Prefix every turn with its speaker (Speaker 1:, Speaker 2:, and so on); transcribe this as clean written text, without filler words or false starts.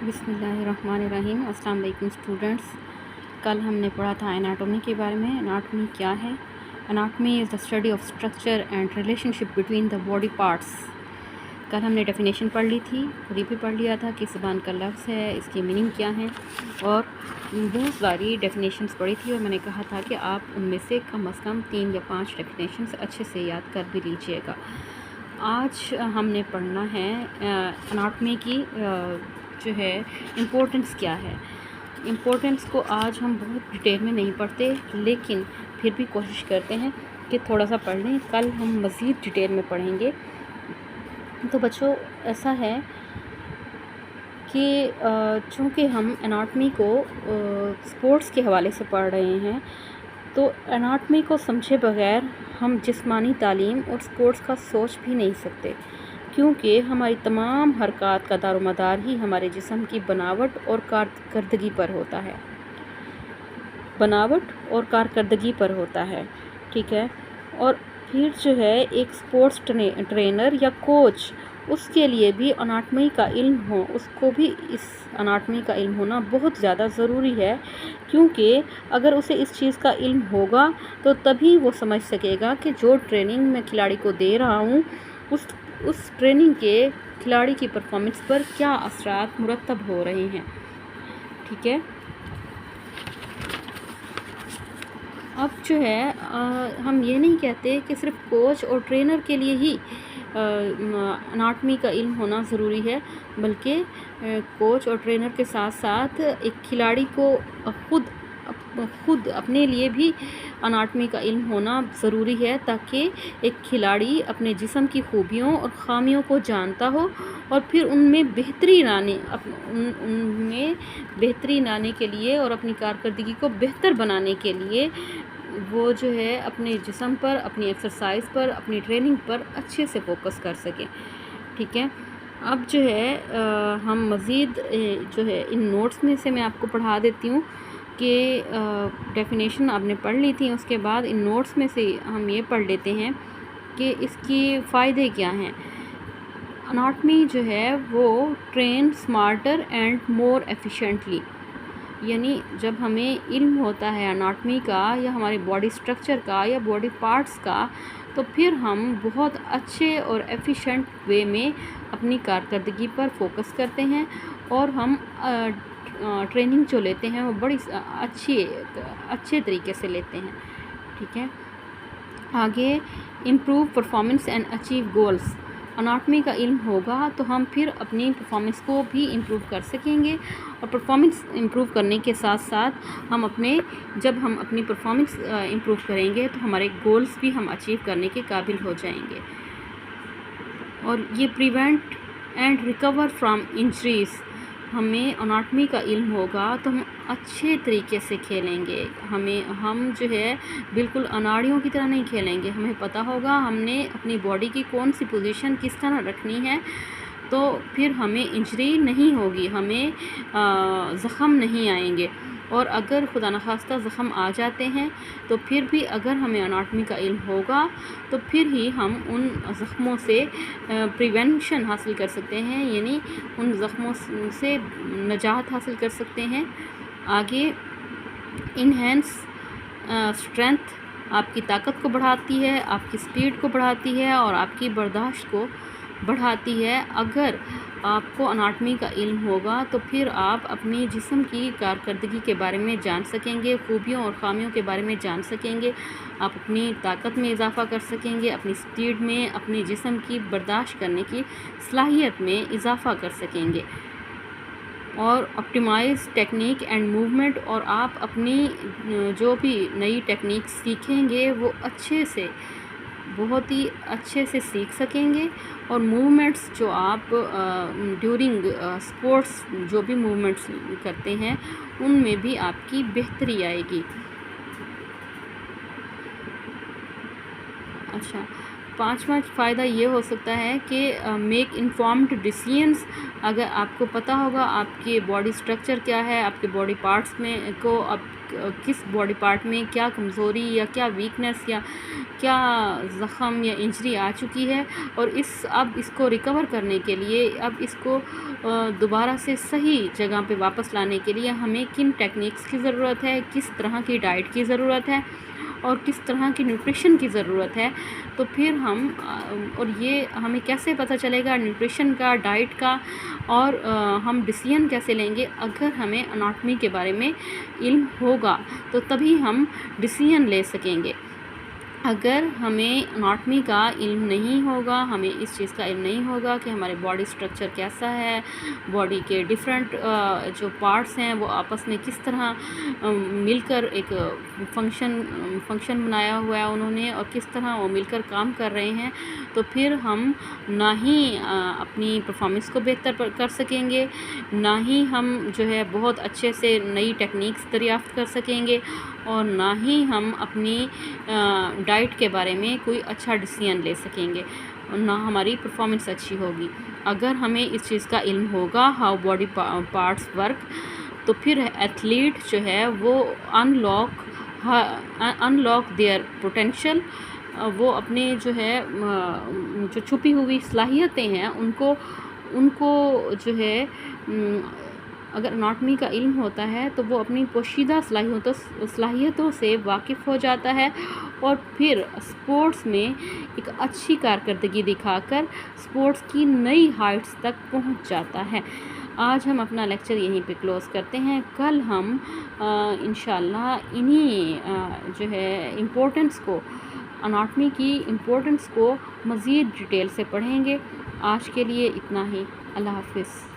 Speaker 1: بسم اللہ الرحمن الرحیم۔ السلام علیکم اسٹوڈنٹس۔ کل ہم نے پڑھا تھا اناٹومی کے بارے میں۔ اناٹومی کیا ہے؟ Anatomy is the study of structure and relation ship between the body parts. کل ہم نے ڈیفینیشن پڑھ لی تھی، خود بھی پڑھ لیا تھا کہ زبان کا لفظ ہے، اس کی میننگ کیا ہے، اور بہت ساری ڈیفینیشنس پڑھی تھی، اور میں نے کہا تھا کہ آپ ان میں سے کم از کم 3 یا 5 ڈیفینیشنس اچھے سے یاد کر بھی لیجئے گا۔ آج ہم نے پڑھنا ہے اناٹومی کی جو ہے امپورٹنس کیا ہے۔ امپورٹنس کو آج ہم بہت ڈیٹیل میں نہیں پڑھتے، لیکن پھر بھی کوشش کرتے ہیں کہ تھوڑا سا پڑھ لیں۔ کل ہم مزید ڈیٹیل میں پڑھیں گے۔ تو بچوں، ایسا ہے کہ چونکہ ہم اناٹومی کو سپورٹس کے حوالے سے پڑھ رہے ہیں، تو اناٹومی کو سمجھے بغیر ہم جسمانی تعلیم اور سپورٹس کا سوچ بھی نہیں سکتے، کیونکہ ہماری تمام حرکات کا دار و مدار ہی ہمارے جسم کی بناوٹ اور کارکردگی پر ہوتا ہے۔ ٹھیک ہے، اور پھر جو ہے ایک سپورٹس ٹرینر یا کوچ، اس کے لیے بھی اناٹومی کا علم ہونا بہت زیادہ ضروری ہے، کیونکہ اگر اسے اس چیز کا علم ہوگا تو تبھی وہ سمجھ سکے گا کہ جو ٹریننگ میں کھلاڑی کو دے رہا ہوں، اس ٹریننگ کے کھلاڑی کی پرفارمنس پر کیا اثرات مرتب ہو رہے ہیں۔ ٹھیک ہے، اب جو ہے ہم یہ نہیں کہتے کہ صرف کوچ اور ٹرینر کے لیے ہی اناٹومی کا علم ہونا ضروری ہے، بلکہ کوچ اور ٹرینر کے ساتھ ساتھ ایک کھلاڑی کو خود اپنے لیے بھی اناٹومی کا علم ہونا ضروری ہے، تاکہ ایک کھلاڑی اپنے جسم کی خوبیوں اور خامیوں کو جانتا ہو، اور پھر ان میں بہتری لانے کے لیے اور اپنی کارکردگی کو بہتر بنانے کے لیے وہ جو ہے اپنے جسم پر، اپنی ایکسرسائز پر، اپنی ٹریننگ پر اچھے سے فوکس کر سکیں۔ ٹھیک ہے، اب جو ہے ہم مزید جو ہے ان نوٹس میں سے میں آپ کو پڑھا دیتی ہوں کہ ڈیفینیشن آپ نے پڑھ لی تھی، اس کے بعد ان نوٹس میں سے ہم یہ پڑھ لیتے ہیں کہ اس کی فائدے کیا ہیں۔ اناٹومی جو ہے وہ ٹرین سمارٹر اینڈ مور ایفیشینٹلی، یعنی جب ہمیں علم ہوتا ہے اناٹومی کا یا ہمارے باڈی سٹرکچر کا یا باڈی پارٹس کا، تو پھر ہم بہت اچھے اور ایفیشینٹ وے میں اپنی کارکردگی پر فوکس کرتے ہیں، اور ہم ٹریننگ جو لیتے ہیں وہ بڑی اچھے طریقے سے لیتے ہیں۔ ٹھیک ہے، آگے improve performance and achieve goals. Anatomy کا علم ہوگا تو ہم پھر اپنی پرفارمنس کو بھی امپروو کر سکیں گے، اور پرفارمنس امپروو کرنے کے ساتھ ساتھ جب ہم اپنی پرفارمنس امپروو کریں گے تو ہمارے گولز بھی ہم اچیو کرنے کے قابل ہو جائیں گے۔ اور یہ prevent and recover from injuries, ہمیں اناٹومی کا علم ہوگا تو ہم اچھے طریقے سے کھیلیں گے، ہم جو ہے بالکل اناڑیوں کی طرح نہیں کھیلیں گے، ہمیں پتہ ہوگا ہم نے اپنی باڈی کی کون سی پوزیشن کس طرح رکھنی ہے، تو پھر ہمیں انجری نہیں ہوگی، ہمیں زخم نہیں آئیں گے، اور اگر خدا نخواستہ زخم آ جاتے ہیں تو پھر بھی اگر ہمیں اناٹومی کا علم ہوگا تو پھر ہی ہم ان زخموں سے پریونشن حاصل کر سکتے ہیں، یعنی ان زخموں سے نجات حاصل کر سکتے ہیں۔ آگے انہینس اسٹرینتھ، آپ کی طاقت کو بڑھاتی ہے، آپ کی سپیڈ کو بڑھاتی ہے، اور آپ کی برداشت کو بڑھاتی ہے۔ اگر آپ کو اناٹومی کا علم ہوگا تو پھر آپ اپنی جسم کی کارکردگی کے بارے میں جان سکیں گے، خوبیوں اور خامیوں کے بارے میں جان سکیں گے، آپ اپنی طاقت میں اضافہ کر سکیں گے، اپنی سپیڈ میں، اپنے جسم کی برداشت کرنے کی صلاحیت میں اضافہ کر سکیں گے، اور آپٹیمائز ٹیکنیک اینڈ موومنٹ، اور آپ اپنی جو بھی نئی ٹیکنیک سیکھیں گے وہ بہت ہی اچھے سے سیکھ سکیں گے، اور موومنٹس جو آپ ڈیورنگ سپورٹس جو بھی موومنٹس کرتے ہیں ان میں بھی آپ کی بہتری آئے گی۔ اچھا، 5واں فائدہ یہ ہو سکتا ہے کہ میک انفارمڈ ڈیسیژنز۔ اگر آپ کو پتہ ہوگا آپ کے باڈی سٹرکچر کیا ہے، آپ کے باڈی پارٹس میں کو آپ کس باڈی پارٹ میں کیا کمزوری یا کیا ویکنس یا کیا زخم یا انجری آ چکی ہے، اور اب اس کو ریکور کرنے کے لیے، اب اس کو دوبارہ سے صحیح جگہ پہ واپس لانے کے لیے ہمیں کن ٹیکنیکس کی ضرورت ہے، کس طرح کی ڈائٹ کی ضرورت ہے اور کس طرح کی نیوٹریشن کی ضرورت ہے. تو پھر اور یہ ہمیں کیسے پتہ چلے گا نیوٹریشن کا، ڈائٹ کا، اور ہم ڈیسیژن کیسے لیں گے؟ اگر ہمیں اناٹمی کے بارے میں علم ہوگا تو تبھی ہم ڈیسیژن لے سکیں گے. اگر ہمیں اناٹمی کا علم نہیں ہوگا، ہمیں اس چیز کا علم نہیں ہوگا کہ ہمارے باڈی سٹرکچر کیسا ہے، باڈی کے ڈیفرنٹ جو پارٹس ہیں وہ آپس میں کس طرح مل کر ایک فنکشن بنایا ہوا ہے انہوں نے، اور کس طرح وہ مل کر کام کر رہے ہیں، تو پھر ہم نہ ہی اپنی پرفارمنس کو بہتر کر سکیں گے، نہ ہی ہم جو ہے بہت اچھے سے نئی ٹیکنیکس دریافت کر سکیں گے، اور نہ ہی ہم اپنی ڈائٹ کے بارے میں کوئی اچھا ڈیسیژن لے سکیں گے، نہ ہماری پرفارمنس اچھی ہوگی. اگر ہمیں اس چیز کا علم ہوگا ہاؤ باڈی پارٹس ورک، تو پھر ایتھلیٹ جو ہے وہ انلاک دیئر پوٹینشیل، وہ اپنے جو ہے جو چھپی ہوئی صلاحیتیں ہیں ان کو جو ہے اگر اناٹمی کا علم ہوتا ہے تو وہ اپنی پوشیدہ صلاحیتوں سے واقف ہو جاتا ہے، اور پھر اسپورٹس میں ایک اچھی کارکردگی دکھا کر اسپورٹس کی نئی ہائٹس تک پہنچ جاتا ہے. آج ہم اپنا لیکچر یہیں پہ کلوز کرتے ہیں. کل ہم انشاءاللہ انہی جو ہے اناٹمی کی امپورٹنس کو مزید ڈیٹیل سے پڑھیں گے. آج کے لیے اتنا ہی. اللہ حافظ.